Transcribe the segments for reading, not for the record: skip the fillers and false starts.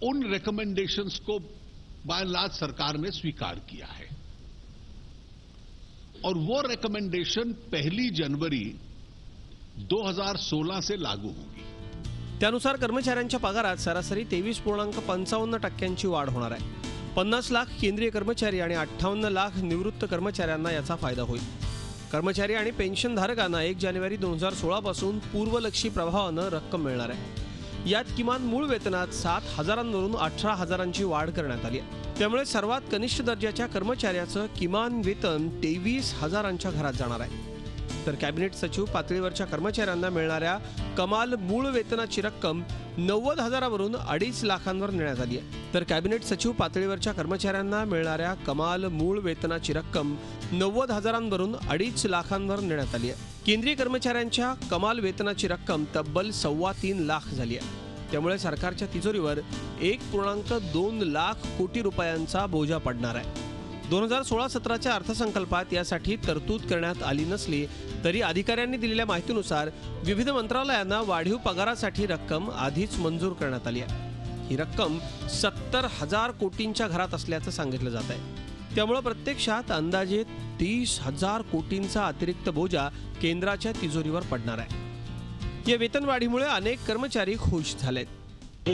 उन recommendations को by large सरकार ने स्वीकार किया है और वो रिकमेंडेशन 1 जनवरी 2016 से लागू होगी। त्यानुसार कर्मचाऱ्यांच्या पगारात सरासरी 23.55% वाढ होणार आहे। 50 लाख केंद्रीय कर्मचारी आणि 58 लाख निवृत्त कर्मचाऱ्यांना याचा फायदा होईल। कर्मचारी आणि पेन्शनधारकांना 1 जानेवारी 2016 पासून पूर्वलक्षी प्रभावानं रक्कम मिळणार आहे। यात किमान मूळ वेतनात 7,000वरून 18,000ची वाढ करण्यात आली आहे। त्यामुळे सर्वात कनिष्ठ दर्जाच्या कर्मचाऱ्याचं किमान वेतन 23,000च्या घरात जाणार आहे। तर कॅबिनेट सचिव पातळीवरच्या कर्मचाऱ्यांना मिळणाऱ्या कमाल मूळ वेतनाची रक्कम 90,000वरून 2.5 लाखांवर नेण्यात आली आहे। तर कॅबिनेट सचिव पातळीवरच्या कर्मचाऱ्यांना मिळणाऱ्या कमाल मूळ वेतनाची रक्कम 90,000वरून 2.5 लाखांवर नेण्यात आली आहे। केंद्रीय कर्मचाऱ्यांच्या कमाल वेतनाची रक्कम तब्बल 3.25 लाख झाली आहे। त्यामुळे सरकारच्या तिजोरीवर 1.2 लाख कोटी रुपयांचा बोजा पडणार आहे। 2016-17च्या अर्थसंकल्पात यासाठी तरतूद करण्यात आली नसली तरी अधिकाऱ्यांनी दिलेल्या माहितीनुसार विविध मंत्रालयांना वाढीव पगारासाठी रक्कम आधीच मंजूर करण्यात आली आहे। ही रक्कम 70,000 कोटींच्या घरात असल्याचं सांगितलं जात आहे। त्यामुळे प्रत्यक्षात अंदाजे 30,000 कोटींचा अतिरिक्त बोजा केंद्राच्या तिजोरीवर पडणार आहे। या वेतन वाढीमुळे अनेक कर्मचारी खुश झालेत।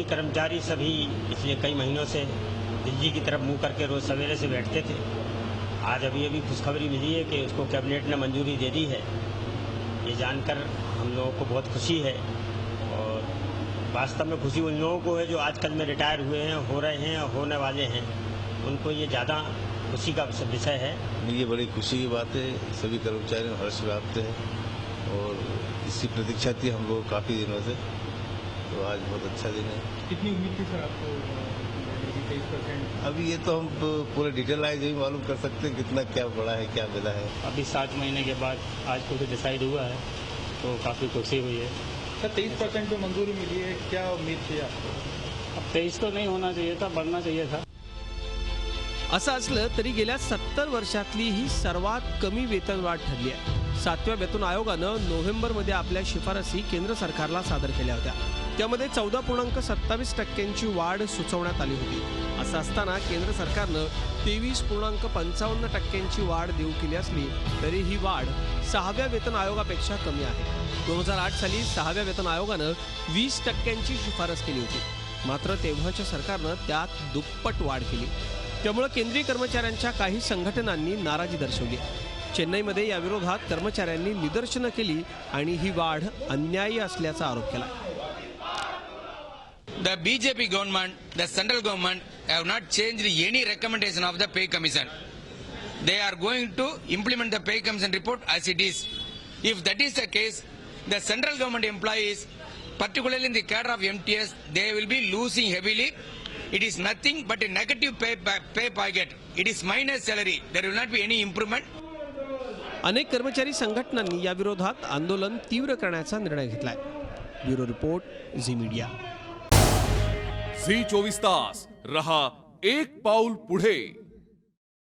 कर्मचारी सभी पिछले कई महीनों से दिल्ली की तरफ मुंह करके रोज सवेरे से बैठते थे। आज अभी खुशखबरी मिली है कि उसको कैबिनेट ने मंजूरी दे दी है। ये जानकर हम लोगों को बहुत खुशी है और वास्तव में खुशी उन लोगों को है जो आजकल में रिटायर हुए हैं, हो रहे हैं और होने वाले हैं, उनको ये ज़्यादा खुशी का विषय है। ये बड़ी खुशी की बात है, सभी कर्मचारियों को हर्ष व्याप्त है और इसकी प्रतीक्षा थी हम लोग काफ़ी दिनों से, तो आज बहुत अच्छा दिन है। कितनी उम्मीद थी सर आपको? 23%? अभी ये तो हम पूरे डिटेलाइज ही मालूम कर सकते हैं कितना क्या बढ़ा है, क्या मिला है। अभी 7 महीने के बाद आज को डिसाइड हुआ है तो काफ़ी खुशी हुई है। सर 23% जो मंजूरी मिली है, क्या उम्मीद थी आपको? अब 23 तो नहीं होना चाहिए था, बढ़ना चाहिए था। असं असलं तरी गेल्या 70 वर्षातली ही सर्वात कमी वेतनवाढ ठरली आहे। 7व्या वेतन आयोगानं नोव्हेंबरमध्ये आपल्या शिफारसी केंद्र सरकारला सादर केल्या होत्या। त्यामध्ये 14.27%ची वाढ सुचवण्यात आली होती। असं असताना केंद्र सरकारनं 23.55%ची वाढ देऊ केली असली तरी ही वाढ 6व्या वेतन आयोगापेक्षा कमी आहे। 2008 साली 6व्या वेतन आयोगानं 20%ची शिफारस केली होती, मात्र तेव्हाच्या सरकारनं त्यात दुप्पट वाढ केली। त्यामुळे केंद्रीय कर्मचाऱ्यांच्या काही संघटनांनी नाराजी दर्शवली। चेन्नईमध्ये या विरोधात कर्मचाऱ्यांनी निदर्शनं केली आणि ही वाढ अन्यायी असल्याचा आरोप केला। The BJP government, the central government have not changed any recommendation of the pay commission. They are going to implement the pay commission report as it is. If that is the case, the central government employees, particularly in the cadre of MTS, they will be losing heavily. It is nothing but a negative pay packet. It is minus salary. There will not be any improvement. अनेक कर्मचारी संघटनांनी या विरोधात आंदोलन तीव्र करण्याचा निर्णय घेतलाय। Bureau report Zee media. Zee 24 तास रहा एक पाऊल पुढे।